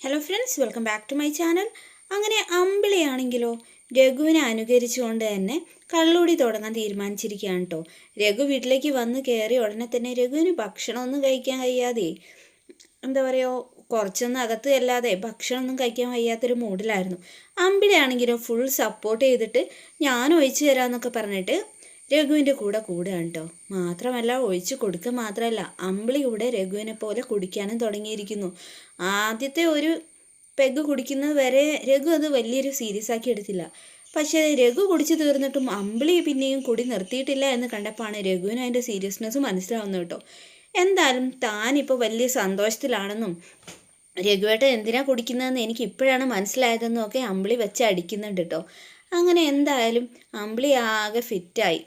Hello friends, welcome back to my channel. അങ്ങനെ അമ്പിളിയാണെങ്കിലോ രഘുവിനെ അനുകരിച്ചുകൊണ്ട് തന്നെ കള്ളുകൂടി തുടങ്ങാൻ തീരുമാനിച്ചിരിക്കുകയാണ് കേട്ടോ. രഘു വീട്ടിലേക്ക് വന്ന് കയറി ഉടനെ തന്നെ രഘുവിന് ഭക്ഷണമൊന്നും കഴിക്കാൻ കഴിയാതെ എന്താ പറയുക, കുറച്ചൊന്നും അകത്ത് അല്ലാതെ ഭക്ഷണമൊന്നും കഴിക്കാൻ വയ്യാത്തൊരു മൂഡിലായിരുന്നു. അമ്പിളിയാണെങ്കിലോ ഫുൾ സപ്പോർട്ട് ചെയ്തിട്ട് ഞാൻ ഒഴിച്ചു തരാമെന്നൊക്കെ പറഞ്ഞിട്ട് രഘുവിൻ്റെ കൂടെ കൂടുകയാണ് കേട്ടോ. മാത്രമല്ല, ഒഴിച്ച് കൊടുക്കുക മാത്രമല്ല, അമ്പിളി കൂടെ രഘുവിനെ പോലെ കുടിക്കാനും തുടങ്ങിയിരിക്കുന്നു. ആദ്യത്തെ ഒരു പെഗ് കുടിക്കുന്നത് വരെ രഘു അത് വലിയൊരു സീരിയസ് ആക്കി എടുത്തില്ല. പക്ഷേ രഘു കുടിച്ചു തീർന്നിട്ടും അമ്പിളി പിന്നെയും കുടി നിർത്തിയിട്ടില്ല എന്ന് കണ്ടപ്പോഴാണ് രഘുവിന് അതിൻ്റെ സീരിയസ്നെസ് മനസ്സിലാവുന്നത് കേട്ടോ. എന്തായാലും താനിപ്പോൾ വലിയ സന്തോഷത്തിലാണെന്നും രഘുവേട്ടൻ എന്തിനാ കുടിക്കുന്നതെന്ന് എനിക്ക് ഇപ്പോഴാണ് മനസ്സിലായതെന്നും ഒക്കെ അമ്പിളി വെച്ച് അടിക്കുന്നുണ്ട് കേട്ടോ. അങ്ങനെ എന്തായാലും അമ്പിളി ആകെ ഫിറ്റായി.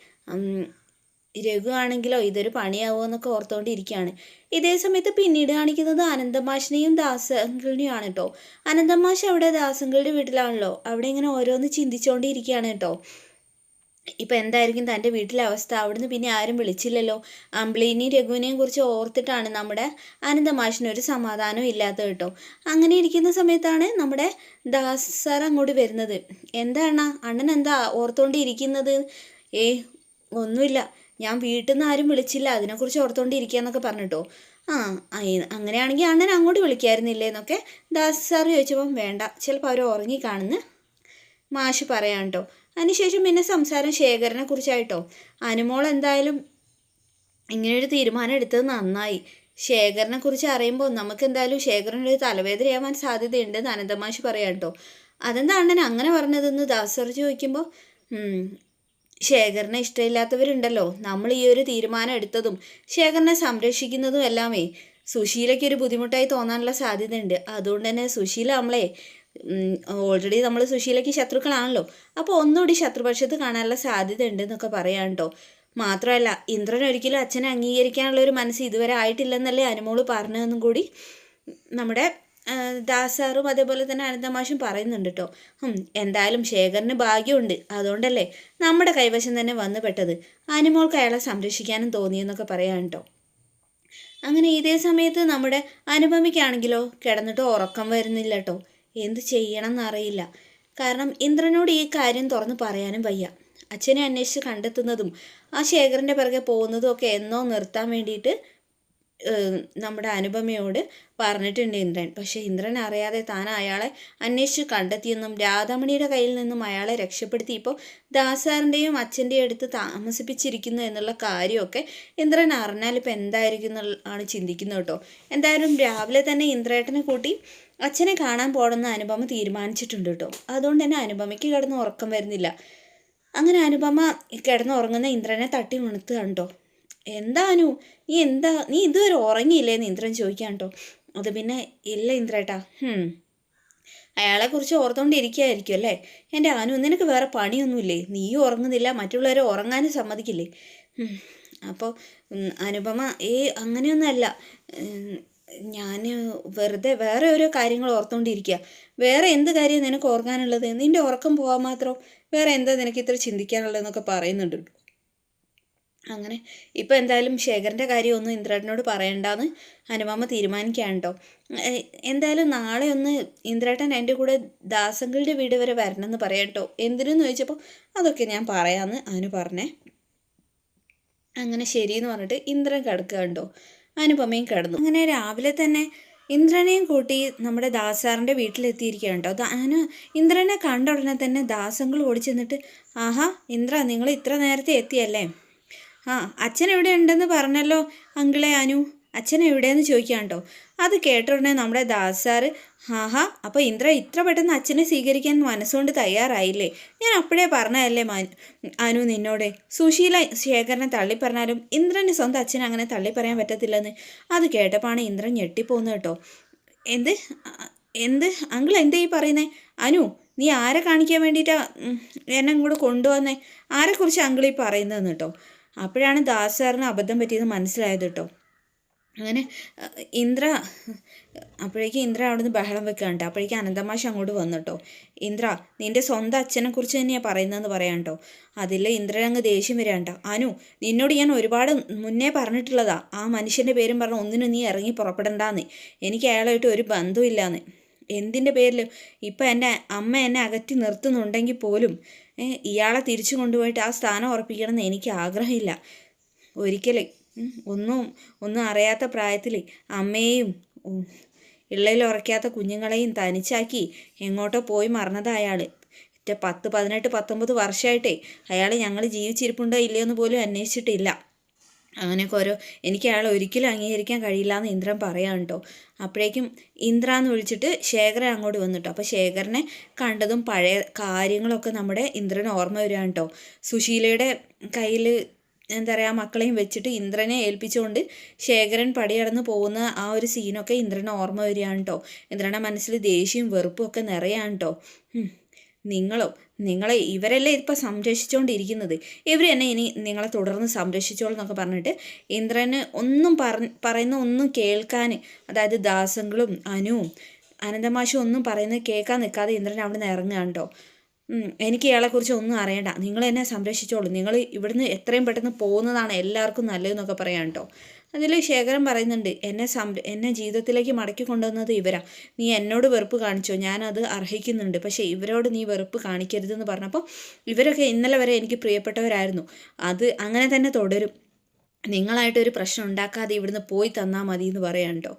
രഘു ആണെങ്കിലോ ഇതൊരു പണിയാവുമോ എന്നൊക്കെ ഓർത്തുകൊണ്ടിരിക്കുകയാണ്. ഇതേ സമയത്ത് പിന്നീട് കാണിക്കുന്നത് അനന്തമാഷിനെയും ദാസങ്കളിനെയും ആണ് കേട്ടോ. അനന്തമാഷ് അവിടെ ദാസങ്കളുടെ വീട്ടിലാണല്ലോ, അവിടെ ഇങ്ങനെ ഓരോന്ന് ചിന്തിച്ചുകൊണ്ടിരിക്കുകയാണ് കേട്ടോ. ഇപ്പം എന്തായിരിക്കും തൻ്റെ വീട്ടിലെ അവസ്ഥ? അവിടുന്ന് പിന്നെ ആരും വിളിച്ചില്ലല്ലോ. അമ്പിളിനെയും രഘുവിനെയും കുറിച്ച് ഓർത്തിട്ടാണ് നമ്മുടെ അനന്തമാഷിനൊരു സമാധാനം ഇല്ലാത്തത് കേട്ടോ. അങ്ങനെ ഇരിക്കുന്ന സമയത്താണ് നമ്മുടെ ദാസ് സാർ അങ്ങോട്ട് വരുന്നത്. എന്താണ് അണ്ണൻ എന്താ ഓർത്തുകൊണ്ടിരിക്കുന്നത്? ഒന്നുമില്ല, ഞാൻ വീട്ടിൽ നിന്ന് ആരും വിളിച്ചില്ല, അതിനെക്കുറിച്ച് ഓർത്തുകൊണ്ടിരിക്കുക എന്നൊക്കെ പറഞ്ഞിട്ടോ. അങ്ങനെയാണെങ്കിൽ അണ്ണൻ അങ്ങോട്ട് വിളിക്കായിരുന്നില്ലേ എന്നൊക്കെ ദാസ് സാർ ചോദിച്ചപ്പം വേണ്ട, ചിലപ്പോൾ അവർ ഉറങ്ങി കാണുന്നു മാഷ് പറയാൻ കേട്ടോ. അതിനുശേഷം പിന്നെ സംസാരം ശേഖരനെ കുറിച്ചായിട്ടോ. അനുമോൾ എന്തായാലും ഇങ്ങനെയൊരു തീരുമാനം എടുത്തത് നന്നായി. ശേഖരനെ കുറിച്ച് അറിയുമ്പോൾ നമുക്ക് എന്തായാലും ശേഖരനൊരു തലവേദനയാവാൻ സാധ്യതയുണ്ടെന്ന് അനന്തമാഷ് പറയാം കേട്ടോ. അതെന്താ അണ്ണൻ അങ്ങനെ പറഞ്ഞതെന്ന് ദാസ് സാർ ചോദിക്കുമ്പോൾ ശേഖരനെ ഇഷ്ടമില്ലാത്തവരുണ്ടല്ലോ, നമ്മൾ ഈ ഒരു തീരുമാനം എടുത്തതും ശേഖരനെ സംരക്ഷിക്കുന്നതും എല്ലാമേ സുശീലയ്ക്ക് ഒരു ബുദ്ധിമുട്ടായി തോന്നാനുള്ള സാധ്യതയുണ്ട്. അതുകൊണ്ട് തന്നെ സുശീല നമ്മളെ ഓൾറെഡി നമ്മൾ സുശീലയ്ക്ക് ശത്രുക്കളാണല്ലോ, അപ്പോൾ ഒന്നുകൂടി ശത്രുപക്ഷത്ത് കാണാനുള്ള സാധ്യത ഉണ്ടെന്നൊക്കെ പറയാം കേട്ടോ. മാത്രമല്ല, ഇന്ദ്രൻ ഒരിക്കലും അച്ഛനെ അംഗീകരിക്കാനുള്ള ഒരു മനസ്സ് ഇതുവരെ ആയിട്ടില്ലെന്നല്ലേ അനുമോള് പറഞ്ഞതെന്നും കൂടി നമ്മുടെ ദാസാറും അതേപോലെ തന്നെ അനന്തമാഷും പറയുന്നുണ്ട് കേട്ടോ. എന്തായാലും ശേഖരന് ഭാഗ്യമുണ്ട്, അതുകൊണ്ടല്ലേ നമ്മുടെ കൈവശം തന്നെ വന്നു പെട്ടത്. അനുമോൾക്ക് അയാളെ സംരക്ഷിക്കാനും തോന്നിയെന്നൊക്കെ പറയാം കേട്ടോ. അങ്ങനെ ഇതേ സമയത്ത് നമ്മുടെ അനുപമയ്ക്കാണെങ്കിലോ കിടന്നിട്ട് ഉറക്കം വരുന്നില്ല കേട്ടോ. എന്ത് ചെയ്യണം എന്നറിയില്ല. കാരണം ഇന്ദ്രനോട് ഈ കാര്യം തുറന്ന് പറയാനും വയ്യ. അച്ഛനെ അന്വേഷിച്ച് കണ്ടെത്തുന്നതും ആ ശേഖരൻ്റെ പിറകെ പോകുന്നതും ഒക്കെ എന്നോ നിർത്താൻ വേണ്ടിയിട്ട് നമ്മുടെ അനുപമയോട് പറഞ്ഞിട്ടുണ്ട് ഇന്ദ്രൻ. പക്ഷേ ഇന്ദ്രൻ അറിയാതെ താൻ അയാളെ അന്വേഷിച്ച് കണ്ടെത്തിയെന്നും രാധാമണിയുടെ കയ്യിൽ നിന്നും അയാളെ രക്ഷപ്പെടുത്തി ഇപ്പോൾ ദാസാറിൻ്റെയും അച്ഛൻ്റെയും അടുത്ത് താമസിപ്പിച്ചിരിക്കുന്നു എന്നുള്ള കാര്യമൊക്കെ ഇന്ദ്രൻ അറിഞ്ഞാൽ ഇപ്പോൾ എന്തായിരിക്കും ആണ് ചിന്തിക്കുന്നത് കേട്ടോ. എന്തായാലും രാവിലെ തന്നെ ഇന്ദ്രേട്ടനെ കൂട്ടി അച്ഛനെ കാണാൻ പോകണമെന്ന് അനുപമ തീരുമാനിച്ചിട്ടുണ്ട് കേട്ടോ. അതുകൊണ്ട് തന്നെ അനുപമയ്ക്ക് കിടന്ന് ഉറക്കം വരുന്നില്ല. അങ്ങനെ അനുപമ കിടന്ന് ഉറങ്ങുന്ന ഇന്ദ്രനെ തട്ടി ഉണർത്തുകയാണ് കേട്ടോ. എന്താനു നീ ഇതുവരെ ഉറങ്ങിയില്ലേന്ന് ഇന്ദ്രൻ ചോദിക്കാൻ കേട്ടോ. അത് പിന്നെ ഇല്ല ഇന്ദ്രേട്ടാ, അയാളെക്കുറിച്ച് ഓർത്തുകൊണ്ടിരിക്കുകയായിരിക്കും അല്ലേ. എൻ്റെ അനു, നിനക്ക് വേറെ പണിയൊന്നുമില്ലേ? നീയും ഉറങ്ങുന്നില്ല, മറ്റുള്ളവരെ ഉറങ്ങാനും സമ്മതിക്കില്ലേ? അപ്പോൾ അനുപമ അങ്ങനെയൊന്നുമല്ല, ഞാൻ വെറുതെ വേറെ ഓരോ കാര്യങ്ങൾ ഓർത്തുകൊണ്ടിരിക്കുക. വേറെ എന്ത് കാര്യം നിനക്ക് ഓർക്കാനുള്ളത്? നിൻ്റെ ഉറക്കം പോകാൻ മാത്രം വേറെ എന്താ നിനക്ക് ഇത്ര ചിന്തിക്കാനുള്ളതെന്നൊക്കെ പറയുന്നുണ്ട്. അങ്ങനെ ഇപ്പോൾ എന്തായാലും ശേഖരൻ്റെ കാര്യമൊന്നും ഇന്ദ്രേട്ടനോട് പറയണ്ടെന്ന് അനുപമ തീരുമാനിക്കുകയാണ് കേട്ടോ. എന്തായാലും നാളെ ഒന്ന് ഇന്ദ്രേട്ടൻ എൻ്റെ കൂടെ ദാസങ്കളുടെ വീട് വരെ വരണമെന്ന് പറയാം കേട്ടോ. എന്തിനെന്ന് ചോദിച്ചപ്പോൾ അതൊക്കെ ഞാൻ പറയാമെന്ന് അനു പറഞ്ഞേ. അങ്ങനെ ശരിയെന്ന് പറഞ്ഞിട്ട് ഇന്ദ്രൻ കിടക്കുക കേട്ടോ. അനുപമയും കിടന്നു. അങ്ങനെ രാവിലെ തന്നെ ഇന്ദ്രനെയും കൂട്ടി നമ്മുടെ ദാസാറിൻ്റെ വീട്ടിലെത്തിയിരിക്കുകയാണ് കേട്ടോ. ഇന്ദ്രനെ കണ്ട ഉടനെ തന്നെ ദാസങ്ങൾ ഓടി ചെന്നിട്ട്, ആഹാ ഇന്ദ്ര, നിങ്ങൾ ഇത്ര നേരത്തെ എത്തിയല്ലേ? അച്ഛൻ എവിടെ ഉണ്ടെന്ന് പറഞ്ഞല്ലോ അങ്കിളെ അനു, അച്ഛൻ എവിടെയെന്ന് ചോദിക്കാം കേട്ടോ. അത് കേട്ട ഉടനെ നമ്മുടെ ദാസാറ്, അപ്പോൾ ഇന്ദ്ര ഇത്ര പെട്ടെന്ന് അച്ഛനെ സ്വീകരിക്കാൻ മനസ്സുകൊണ്ട് തയ്യാറായില്ലേ? ഞാൻ അപ്പോഴേ പറഞ്ഞതല്ലേ അനു നിന്നോടെ, സുശീല ശേഖരനെ തള്ളിപ്പറഞ്ഞാലും ഇന്ദ്രന് സ്വന്തം അച്ഛനെ അങ്ങനെ തള്ളിപ്പറയാൻ പറ്റത്തില്ലെന്ന്. അത് കേട്ടപ്പോഴാണ് ഇന്ദ്രൻ ഞെട്ടിപ്പോകുന്നത് കേട്ടോ. എന്ത് അങ്കിൾ എന്താ ഈ പറയുന്നേ? അനു, നീ ആരെ കാണിക്കാൻ വേണ്ടിയിട്ടാണ് എന്നെ ഇങ്ങോട്ട് കൊണ്ടുവന്നേ? ആരെക്കുറിച്ച് അങ്കിൾ ഈ പറയുന്നതെന്ന് കേട്ടോ. അപ്പോഴാണ് ദാസ് സാറിന് അബദ്ധം പറ്റിയത് മനസ്സിലായത് കേട്ടോ. അങ്ങനെ അപ്പോഴേക്കും ഇന്ദ്ര അവിടെ നിന്ന് ബഹളം വെക്കുകയാണ്. അപ്പോഴേക്കും അനന്തമാഷ് അങ്ങോട്ട് വന്നു കേട്ടോ. ഇന്ദ്ര, നിൻ്റെ സ്വന്തം അച്ഛനെക്കുറിച്ച് തന്നെയാണ് പറയുന്നതെന്ന് പറയാം കേട്ടോ. അതിൽ ഇന്ദ്രൻ അങ്ങ് ദേഷ്യം വരാണ്ട. അനു, നിന്നോട് ഞാൻ ഒരുപാട് മുന്നേ പറഞ്ഞിട്ടുള്ളതാ, ആ മനുഷ്യൻ്റെ പേരും പറഞ്ഞ് ഒന്നിനും നീ ഇറങ്ങി പുറപ്പെടണ്ടാന്ന്. എനിക്ക് അയാളായിട്ട് ഒരു ബന്ധമില്ലാന്ന്. എന്തിൻ്റെ പേരിലും ഇപ്പം എൻ്റെ അമ്മ എന്നെ അകറ്റി നിർത്തുന്നുണ്ടെങ്കിൽ പോലും ഇയാളെ തിരിച്ചു കൊണ്ടുപോയിട്ട് ആ സ്ഥാനം ഉറപ്പിക്കണമെന്ന് എനിക്ക് ആഗ്രഹമില്ല. ഒരിക്കലും ഒന്നും അറിയാത്ത പ്രായത്തിൽ അമ്മയെയും ഇള്ളയിൽ ഉറക്കാത്ത കുഞ്ഞുങ്ങളെയും തനിച്ചാക്കി എങ്ങോട്ടോ പോയി മറന്നതാ അയാൾ. 10, 18, 19 വർഷമായിട്ടേ അയാൾ ഞങ്ങൾ ജീവിച്ചിരിപ്പുണ്ടോ ഇല്ലയോ എന്ന് പോലും അന്വേഷിച്ചിട്ടില്ല. അങ്ങനെയൊക്കെ എനിക്ക് അയാളെ ഒരിക്കലും അംഗീകരിക്കാൻ കഴിയില്ല എന്ന് ഇന്ദ്രൻ പറയാം കേട്ടോ. അപ്പോഴേക്കും ഇന്ദ്ര എന്ന് വിളിച്ചിട്ട് ശേഖരൻ അങ്ങോട്ട് വന്നിട്ടോ. അപ്പോൾ ശേഖരനെ കണ്ടതും പഴയ കാര്യങ്ങളൊക്കെ നമ്മുടെ ഇന്ദ്രന് ഓർമ്മ വരികയാണ് കേട്ടോ. സുശീലയുടെ കയ്യിൽ എന്താ പറയുക മക്കളെയും വെച്ചിട്ട് ഇന്ദ്രനെ ഏൽപ്പിച്ചുകൊണ്ട് ശേഖരൻ പടിയടന്ന് പോകുന്ന ആ ഒരു സീനൊക്കെ ഇന്ദ്രന് ഓർമ്മ വരികയാണ് കേട്ടോ. ഇന്ദ്രൻ്റെ മനസ്സിൽ ദേഷ്യവും വെറുപ്പും ഒക്കെ നിറയാണ് കേട്ടോ. നിങ്ങളെ ഇവരല്ലേ ഇപ്പം സംരക്ഷിച്ചുകൊണ്ടിരിക്കുന്നത്, ഇവർ തന്നെ ഇനി നിങ്ങളെ തുടർന്ന് സംരക്ഷിച്ചോളൂ എന്നൊക്കെ പറഞ്ഞിട്ട് ഇന്ദ്രന് ഒന്നും പറയുന്ന ഒന്നും കേൾക്കാൻ, അതായത് ദാസങ്ങളും അനുവും അനന്തമാഷും ഒന്നും പറയുന്നത് കേൾക്കാൻ നിൽക്കാതെ ഇന്ദ്രൻ അവിടെ നിന്ന് ഇറങ്ങുകയാണ് കേട്ടോ. എനിക്ക് ഇയാളെക്കുറിച്ച് ഒന്നും അറിയണ്ട, നിങ്ങൾ എന്നെ സംരക്ഷിച്ചോളൂ, നിങ്ങൾ ഇവിടുന്ന് എത്രയും പെട്ടെന്ന് പോകുന്നതാണ് എല്ലാവർക്കും നല്ലതെന്നൊക്കെ പറയാം കേട്ടോ. അതിൽ ശേഖരൻ പറയുന്നുണ്ട്, എന്നെ ജീവിതത്തിലേക്ക് മടക്കി കൊണ്ടുവന്നത് ഇവരാ, നീ എന്നോട് വെറുപ്പ് കാണിച്ചോ, ഞാനത് അർഹിക്കുന്നുണ്ട്, പക്ഷേ ഇവരോട് നീ വെറുപ്പ് കാണിക്കരുതെന്ന് പറഞ്ഞപ്പോൾ ഇവരൊക്കെ ഇന്നലെ വരെ എനിക്ക് പ്രിയപ്പെട്ടവരായിരുന്നു, അത് അങ്ങനെ തന്നെ തുടരും, നിങ്ങളായിട്ടൊരു പ്രശ്നം ഉണ്ടാക്കാതെ ഇവിടുന്ന് പോയി തന്നാൽ മതി എന്ന് പറയാം കേട്ടോ.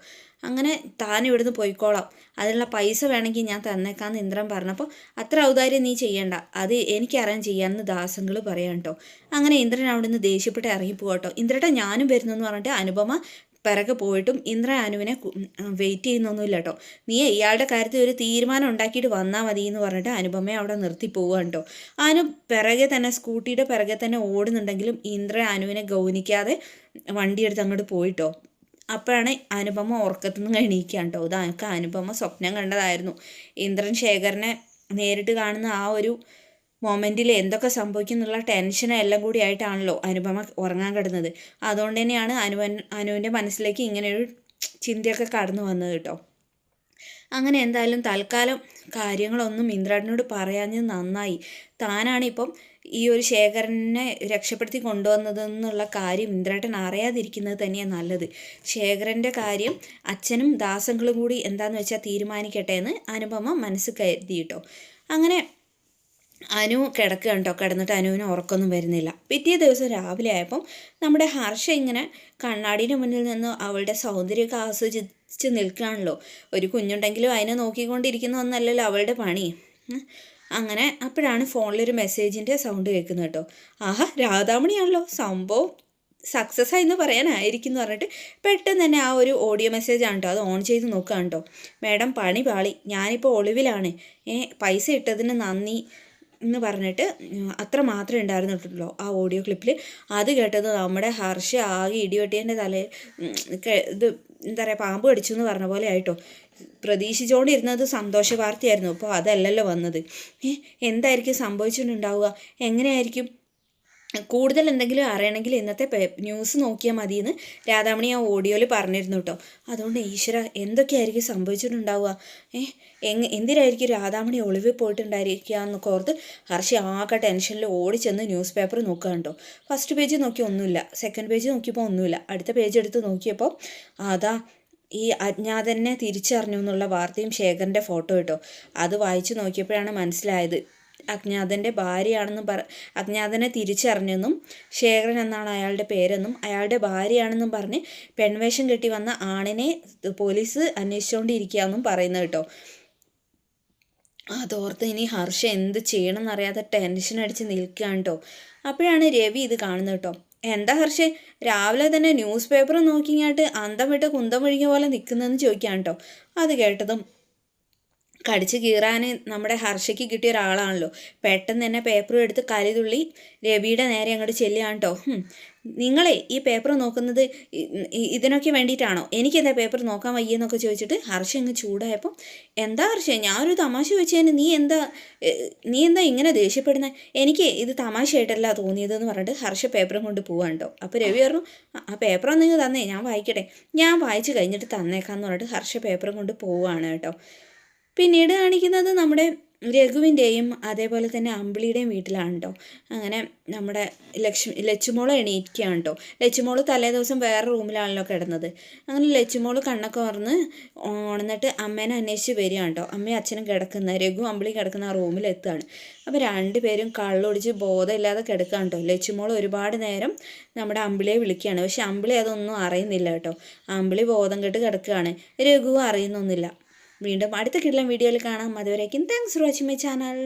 അങ്ങനെ താൻ ഇവിടുന്ന് പോയിക്കോളാം, അതിനുള്ള പൈസ വേണമെങ്കിൽ ഞാൻ തന്നേക്കാമെന്ന് ഇന്ദ്രൻ പറഞ്ഞപ്പോൾ അത്ര ഔദാര്യം നീ ചെയ്യണ്ട, അത് എനിക്കറിയാൻ ചെയ്യാമെന്ന് ദാസങ്ങൾ പറയാം കേട്ടോ. അങ്ങനെ ഇന്ദ്രൻ അവിടെ നിന്ന് ദേഷ്യപ്പെട്ട് ഇറങ്ങിപ്പോകട്ടോ. ഇന്ദ്രേട്ടാ ഞാനും വരുന്നു എന്ന് പറഞ്ഞിട്ട് അനുപമ പിറകെ പോയിട്ടും ഇന്ദ്രൻ അനുവിനെ വെയിറ്റ് ചെയ്യുന്നൊന്നുമില്ല കേട്ടോ. നീ ഇയാളുടെ കാര്യത്തിൽ ഒരു തീരുമാനം ഉണ്ടാക്കിയിട്ട് വന്നാൽ മതി എന്ന് പറഞ്ഞിട്ട് അനുപമയെ അവിടെ നിർത്തി പോവുകയാണ് കേട്ടോ. അനു പിറകെ തന്നെ സ്കൂട്ടിയുടെ പിറകെ തന്നെ ഓടുന്നുണ്ടെങ്കിലും ഇന്ദ്രൻ അനുവിനെ ഗൗനിക്കാതെ വണ്ടിയെടുത്ത് അങ്ങോട്ട് പോയിട്ടോ. അപ്പോഴാണ് അനുപമ ഉറക്കത്തു നിന്ന് എണീക്കുകയാണ് കേട്ടോ. ഇതൊക്കെ അനുപമ സ്വപ്നം കണ്ടതായിരുന്നു. ഇന്ദ്രൻ ശേഖരനെ നേരിട്ട് കാണുന്ന ആ ഒരു മൊമെൻറ്റിൽ എന്തൊക്കെ സംഭവിക്കും എന്നുള്ള ടെൻഷനും എല്ലാം കൂടി ആയിട്ടാണല്ലോ അനുപമ ഉറങ്ങാൻ കിടന്നത്. അതുകൊണ്ട് തന്നെയാണ് അനുവിൻ്റെ മനസ്സിലേക്ക് ഇങ്ങനെയൊരു ചിന്തയൊക്കെ കടന്നു വന്നത് കേട്ടോ. അങ്ങനെ എന്തായാലും തൽക്കാലം കാര്യങ്ങളൊന്നും ഇന്ദ്രേട്ടനോട് പറയാഞ്ഞത് നന്നായി. താനാണിപ്പം ഈ ഒരു ശേഖരനെ രക്ഷപ്പെടുത്തി കൊണ്ടുവന്നതെന്നുള്ള കാര്യം ഇന്ദ്രേട്ടൻ അറിയാതിരിക്കുന്നത് തന്നെയാണ് നല്ലത്. ശേഖരൻ്റെ കാര്യം അച്ഛനും ദാസങ്ങളും കൂടി എന്താണെന്ന് വെച്ചാൽ തീരുമാനിക്കട്ടെ എന്ന് അനുപമ മനസ്സ് കരുതി കേട്ടോ. അങ്ങനെ അനു കിടക്കുകയാണ് കേട്ടോ. കിടന്നിട്ട് അനുവിന് ഉറക്കമൊന്നും വരുന്നില്ല. പിറ്റേ ദിവസം രാവിലെ ആയപ്പം നമ്മുടെ ഹർഷ ഇങ്ങനെ കണ്ണാടിൻ്റെ മുന്നിൽ നിന്ന് അവളുടെ സൗന്ദര്യമൊക്കെ ആസ്വദിച്ച് നിൽക്കുകയാണല്ലോ. ഒരു കുഞ്ഞുണ്ടെങ്കിലും അതിനെ നോക്കിക്കൊണ്ടിരിക്കുന്ന ഒന്നല്ലല്ലോ അവളുടെ പണി. അങ്ങനെ അപ്പോഴാണ് ഫോണിലൊരു മെസ്സേജിൻ്റെ സൗണ്ട് കേൾക്കുന്നത് കേട്ടോ. ആഹാ, രാധാമണിയാണല്ലോ, സംഭവം സക്സസ് ആയെന്ന് പറയാനായിരിക്കും എന്ന് പറഞ്ഞിട്ട് പെട്ടെന്ന് തന്നെ ആ ഒരു ഓഡിയോ മെസ്സേജാണ് കേട്ടോ. അത് ഓൺ ചെയ്ത് നോക്കുകയാണ് കേട്ടോ. മാഡം പണി പാളി, ഞാനിപ്പോൾ ഒളിവിലാണ്, പൈസ ഇട്ടതിന് നന്ദി എന്ന് പറഞ്ഞിട്ട് അത്ര മാത്രമേ ഉണ്ടായിരുന്നുള്ളൂ ആ ഓഡിയോ ക്ലിപ്പിൽ. അത് കേട്ടത് നമ്മുടെ ഹർഷ ആകെ ഇടിവെട്ടിയതിൻ്റെ തലയിൽ ഇത് എന്താ പറയുക പാമ്പ് കടിച്ചു എന്ന് പറഞ്ഞ പോലെ ആയിട്ടോ. പ്രതീക്ഷിച്ചുകൊണ്ടിരുന്നത് സന്തോഷ വാർത്തയായിരുന്നു, അപ്പോൾ അതല്ലല്ലോ വന്നത്. എന്തായിരിക്കും സംഭവിച്ചിട്ടുണ്ടാവുക, എങ്ങനെയായിരിക്കും? കൂടുതൽ എന്തെങ്കിലും അറിയണമെങ്കിൽ ഇന്നത്തെ ന്യൂസ് നോക്കിയാൽ മതിയെന്ന് രാധാമണി ആ ഓഡിയോയിൽ പറഞ്ഞിരുന്നു കേട്ടോ. അതുകൊണ്ട് ഈശ്വര എന്തൊക്കെയായിരിക്കും സംഭവിച്ചിട്ടുണ്ടാവുക, എന്തിനായിരിക്കും രാധാമണി ഒളിവിൽ പോയിട്ടുണ്ടായിരിക്കുക എന്നൊക്കെ ഓർത്ത് ഹർഷ ആകെ ടെൻഷനിൽ ഓടിച്ചെന്ന് ന്യൂസ് പേപ്പർ നോക്കുക കേട്ടോ. ഫസ്റ്റ് പേജ് നോക്കി ഒന്നുമില്ല, സെക്കൻഡ് പേജ് നോക്കിയപ്പോൾ ഒന്നുമില്ല, അടുത്ത പേജ് എടുത്ത് നോക്കിയപ്പോൾ അതാ ഈ അജ്ഞാതനെ തിരിച്ചറിഞ്ഞു എന്നുള്ള വാർത്തയും ശേഖരൻ്റെ ഫോട്ടോ കേട്ടോ. അത് വായിച്ച് നോക്കിയപ്പോഴാണ് മനസ്സിലായത് അജ്ഞാതൻ്റെ ഭാര്യയാണെന്നും അജ്ഞാതനെ തിരിച്ചറിഞ്ഞെന്നും ശേഖരൻ എന്നാണ് അയാളുടെ പേരെന്നും അയാളുടെ ഭാര്യയാണെന്നും പറഞ്ഞ് പെൺവേഷം കെട്ടി വന്ന ആണിനെ പോലീസ് അന്വേഷിച്ചുകൊണ്ടിരിക്കുകയെന്നും പറയുന്നത് കേട്ടോ. അതോർത്ത് ഇനി ഹർഷ എന്ത് ചെയ്യണമെന്നറിയാതെ ടെൻഷൻ അടിച്ച് നിൽക്കുകയാണ് കേട്ടോ. അപ്പോഴാണ് രവി ഇത് കാണുന്നത് കേട്ടോ. എന്താ ഹർഷേ, രാവിലെ തന്നെ ന്യൂസ് പേപ്പർ നോക്കിങ്ങാട്ട് അന്തം വിട്ട് കുന്തം ഒഴുകിയ പോലെ നിൽക്കുന്നതെന്ന് ചോദിക്കുകയാണ് കേട്ടോ. അത് കേട്ടതും കടിച്ച് കീറാൻ നമ്മുടെ ഹർഷയ്ക്ക് കിട്ടിയ ഒരാളാണല്ലോ. പെട്ടെന്ന് തന്നെ പേപ്പറും എടുത്ത് കലിതുള്ളി രവിയുടെ നേരെ അങ്ങോട്ട് ചെല്ലുകയാണ് കേട്ടോ. നിങ്ങളെ ഈ പേപ്പർ നോക്കുന്നത് ഇതിനൊക്കെ വേണ്ടിയിട്ടാണോ? എനിക്കെന്താ പേപ്പർ നോക്കാൻ വയ്യെന്നൊക്കെ ചോദിച്ചിട്ട് ഹർഷ അങ്ങ് ചൂടായപ്പം, എന്താ ഹർഷ, ഞാനൊരു തമാശ വെച്ചതിന് നീ എന്താ ഇങ്ങനെ ദേഷ്യപ്പെടുന്നത്? എനിക്ക് ഇത് തമാശയായിട്ടല്ല തോന്നിയതെന്ന് പറഞ്ഞിട്ട് ഹർഷ പേപ്പറും കൊണ്ട് പോവാണ് കേട്ടോ. അപ്പോൾ രവി പറഞ്ഞു, ആ പേപ്പറൊന്നും നിങ്ങൾ തന്നേ, ഞാൻ വായിക്കട്ടെ, ഞാൻ വായിച്ച് കഴിഞ്ഞിട്ട് തന്നേക്കാമെന്ന് പറഞ്ഞിട്ട് ഹർഷ പേപ്പറും കൊണ്ട് പോവുകയാണ് കേട്ടോ. പിന്നീട് കാണിക്കുന്നത് നമ്മുടെ രഘുവിൻ്റെയും അതേപോലെ തന്നെ അമ്പിളിയുടെയും വീട്ടിലാണ് കേട്ടോ. അങ്ങനെ നമ്മുടെ ലച്ചുമോള് എണീക്കുകയാണ് കേട്ടോ. ലച്ചുമോള് തലേ ദിവസം വേറെ റൂമിലാണല്ലോ കിടന്നത്. അങ്ങനെ ലച്ചുമോള് കണ്ണൊക്കെ തുറന്ന് ഉണർന്നിട്ട് അമ്മേനെ അന്വേഷിച്ച് വരികയാണ് കേട്ടോ. അമ്മയും അച്ഛനും കിടക്കുന്ന രഘു അമ്പിളി കിടക്കുന്ന ആ റൂമിലെത്തുകയാണ്. അപ്പോൾ രണ്ടുപേരും കള്ളൊടിച്ച് ബോധമില്ലാതെ കിടക്കുകയാണ് കേട്ടോ. ലച്ചുമോള് ഒരുപാട് നേരം നമ്മുടെ അമ്പിളിയെ വിളിക്കുകയാണ്. പക്ഷെ അമ്പിളി അതൊന്നും അറിയുന്നില്ല കേട്ടോ. അമ്പിളി ബോധം കെട്ട് കിടക്കുകയാണ്. രഘു അറിയുന്നൊന്നുമില്ല. വീണ്ടും അടുത്ത കിടലൻ വീഡിയോയിൽ കാണാം. അതുവരേക്കും thanks for watching my channel.